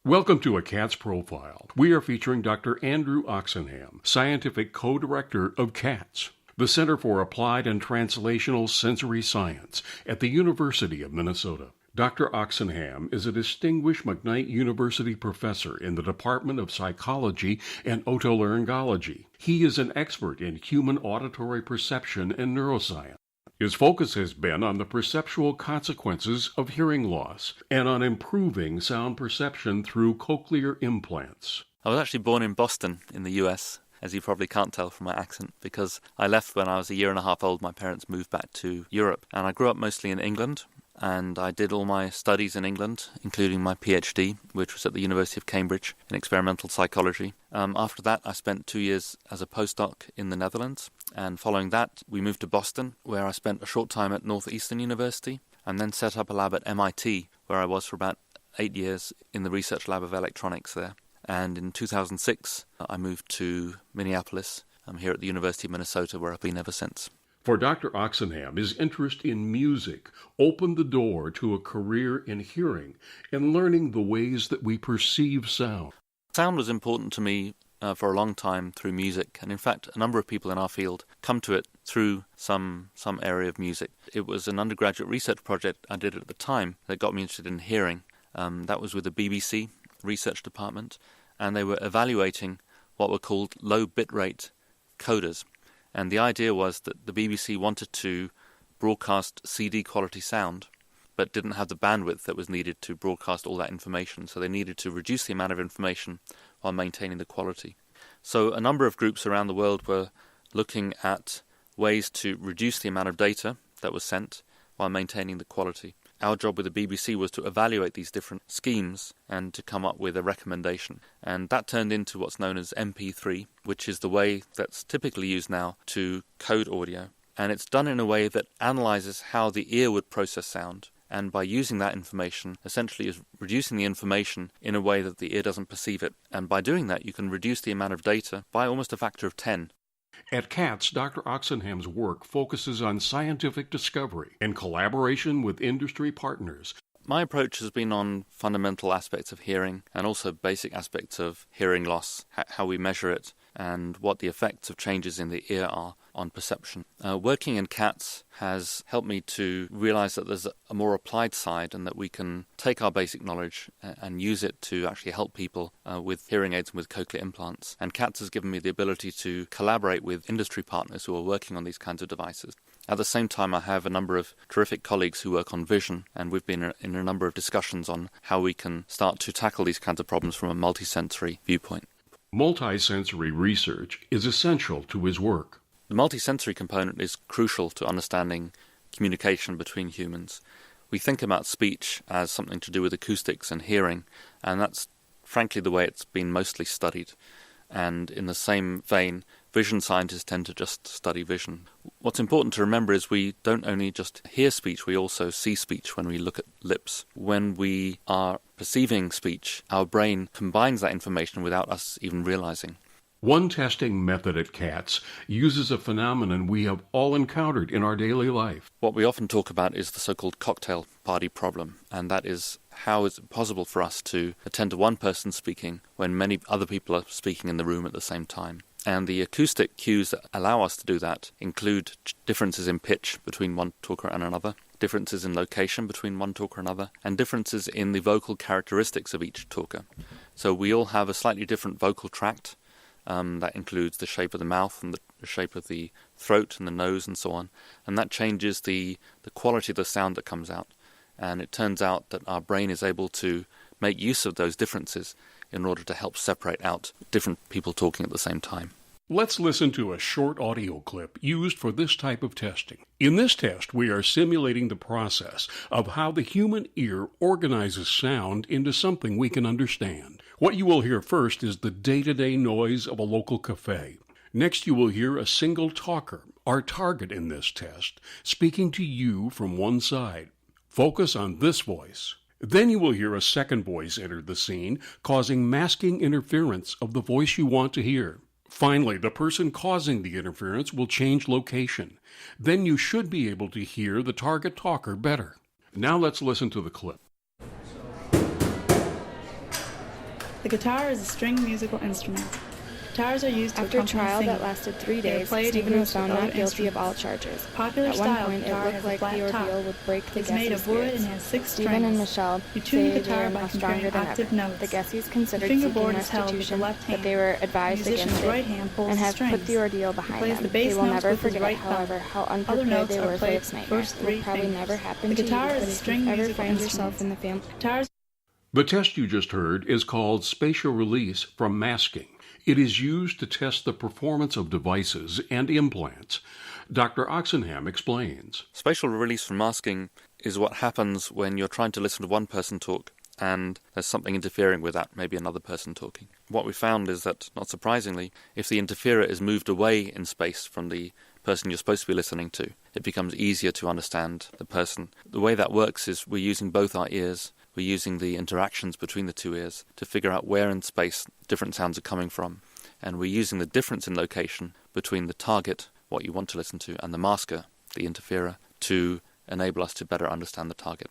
Welcome to a CATSS Profile. We are featuring Dr. Andrew Oxenham, Scientific Co-Director of CATSS, the Center for Applied and Translational Sensory Science at the University of Minnesota. Dr. Oxenham is a distinguished McKnight University professor in the Department of Psychology and Otolaryngology. He is an expert in human auditory perception and neuroscience. His focus has been on the perceptual consequences of hearing loss and on improving sound perception through cochlear implants. I was actually born in Boston in the US, as you probably can't tell from my accent, because I left when I was a year and a half old. My parents moved back to Europe, and I grew up mostly in England. And I did all my studies in England, including my PhD, which was at the University of Cambridge in experimental psychology. After that, I spent 2 years as a postdoc in the Netherlands. And following that, we moved to Boston, where I spent a short time at Northeastern University, and then set up a lab at MIT, where I was for about 8 years in the research lab of electronics there. And in 2006, I moved to Minneapolis. I'm here at the University of Minnesota, where I've been ever since. For Dr. Oxenham, his interest in music opened the door to a career in hearing and learning the ways that we perceive sound. Sound was important to me for a long time through music, and in fact a number of people in our field come to it through some area of music. It was an undergraduate research project I did at the time that got me interested in hearing. That was with the BBC research department, and they were evaluating what were called low bitrate coders. And the idea was that the BBC wanted to broadcast CD quality sound, but didn't have the bandwidth that was needed to broadcast all that information. So they needed to reduce the amount of information while maintaining the quality. So a number of groups around the world were looking at ways to reduce the amount of data that was sent while maintaining the quality. Our job with the BBC was to evaluate these different schemes and to come up with a recommendation. And that turned into what's known as MP3, which is the way that's typically used now to code audio. And it's done in a way that analyzes how the ear would process sound. And by using that information, essentially is reducing the information in a way that the ear doesn't perceive it. And by doing that, you can reduce the amount of data by almost a factor of 10. At CATSS, Dr. Oxenham's work focuses on scientific discovery and collaboration with industry partners. My approach has been on fundamental aspects of hearing and also basic aspects of hearing loss, how we measure it, and what the effects of changes in the ear are on perception. Working in CATSS has helped me to realize that there's a more applied side and that we can take our basic knowledge and use it to actually help people with hearing aids and with cochlear implants. And CATSS has given me the ability to collaborate with industry partners who are working on these kinds of devices. At the same time, I have a number of terrific colleagues who work on vision, and we've been in a number of discussions on how we can start to tackle these kinds of problems from a multisensory viewpoint. Multisensory research is essential to his work. The multisensory component is crucial to understanding communication between humans. We think about speech as something to do with acoustics and hearing, and that's frankly the way it's been mostly studied. And in the same vein, vision scientists tend to just study vision. What's important to remember is we don't only just hear speech, we also see speech when we look at lips. When we are perceiving speech, our brain combines that information without us even realizing. One testing method at CATSS uses a phenomenon we have all encountered in our daily life. What we often talk about is the so-called cocktail party problem, and that is how is it possible for us to attend to one person speaking when many other people are speaking in the room at the same time. And the acoustic cues that allow us to do that include differences in pitch between one talker and another, differences in location between one talker and another, and differences in the vocal characteristics of each talker. So we all have a slightly different vocal tract. That includes the shape of the mouth and the shape of the throat and the nose and so on. And that changes the quality of the sound that comes out. And it turns out that our brain is able to make use of those differences in order to help separate out different people talking at the same time. Let's listen to a short audio clip used for this type of testing. In this test, we are simulating the process of how the human ear organizes sound into something we can understand. What you will hear first is the day-to-day noise of a local cafe. Next, you will hear a single talker, our target in this test, speaking to you from one side. Focus on this voice. Then you will hear a second voice enter the scene, causing masking interference of the voice you want to hear. Finally, the person causing the interference will change location. Then you should be able to hear the target talker better. Now let's listen to the clip. The guitar is a string musical instrument. Guitars are used to After a accompany trial singing. that lasted 3 They are days, played in Stephen was groups with found other not guilty of all instruments. charges. Popular At one style point, it guitar looked has a like flat the ordeal top. would break the It's made Gessies' of wood spirits. and has 6 Stephen and strings. Michelle You tune the say they guitar are by now comparing stronger than octave ever. notes. The Gessies The considered seeking fingerboard is held with the restitution, left hand. but they were The advised musician's against right it hand pulls and the have put strings. the ordeal He behind plays them. the bass They will notes never with his forget, right thumb. however, how Other unprepared notes they are were for played its with the nightmare. first It will 3 probably fingers. never happen The to you, guitar but is a if string you ever musical find yourself instrument. in the family... Guitars The test you just heard is called spatial release from masking. It is used to test the performance of devices and implants. Dr. Oxenham explains. Spatial release from masking is what happens when you're trying to listen to one person talk and there's something interfering with that, maybe another person talking. What we found is that, not surprisingly, if the interferer is moved away in space from the person you're supposed to be listening to, it becomes easier to understand the person. The way that works is we're using both our ears. We're using the interactions between the two ears to figure out where in space different sounds are coming from. And we're using the difference in location between the target, what you want to listen to, and the masker, the interferer, to enable us to better understand the target.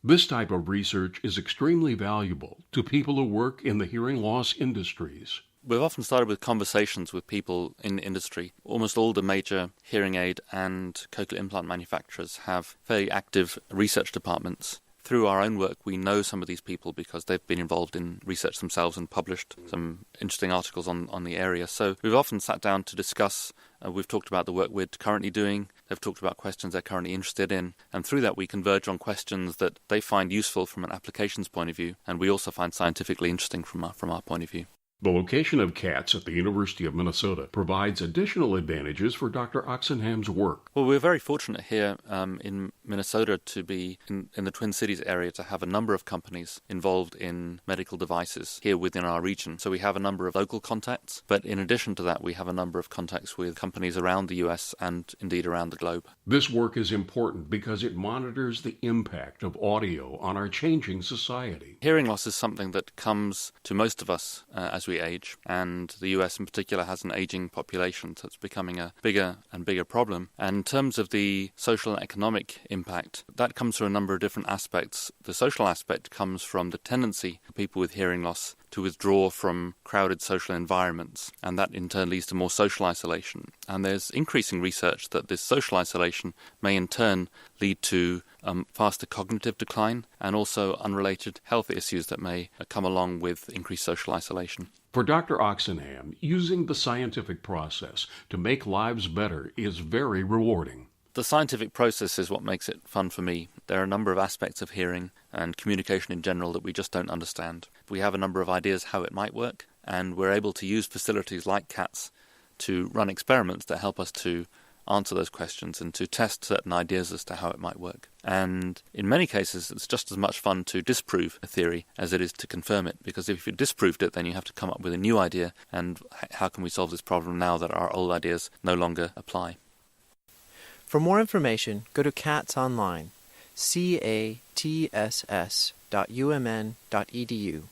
This type of research is extremely valuable to people who work in the hearing loss industries. We've often started with conversations with people in the industry. Almost all the major hearing aid and cochlear implant manufacturers have very active research departments. Through our own work, we know some of these people because they've been involved in research themselves and published some interesting articles on the area. So we've often sat down to discuss. We've talked about the work we're currently doing. They've talked about questions they're currently interested in. And through that, we converge on questions that they find useful from an applications point of view, and we also find scientifically interesting from our point of view. The location of CATSS at the University of Minnesota provides additional advantages for Dr. Oxenham's work. Well, we're very fortunate here in Minnesota to be in the Twin Cities area to have a number of companies involved in medical devices here within our region. So we have a number of local contacts, but in addition to that, we have a number of contacts with companies around the US and indeed around the globe. This work is important because it monitors the impact of audio on our changing society. Hearing loss is something that comes to most of us as we age, and the US in particular has an aging population, so it's becoming a bigger and bigger problem. And in terms of the social and economic impact, that comes through a number of different aspects. The social aspect comes from the tendency of people with hearing loss to withdraw from crowded social environments, and that in turn leads to more social isolation. And there's increasing research that this social isolation may in turn lead to faster cognitive decline and also unrelated health issues that may come along with increased social isolation. For Dr. Oxenham, using the scientific process to make lives better is very rewarding. The scientific process is what makes it fun for me. There are a number of aspects of hearing and communication in general that we just don't understand. We have a number of ideas how it might work, and we're able to use facilities like CATSS to run experiments that help us to answer those questions and to test certain ideas as to how it might work. And in many cases, it's just as much fun to disprove a theory as it is to confirm it, because if you disproved it, then you have to come up with a new idea, and how can we solve this problem now that our old ideas no longer apply? For more information, go to CATSS online, catss.umn.edu.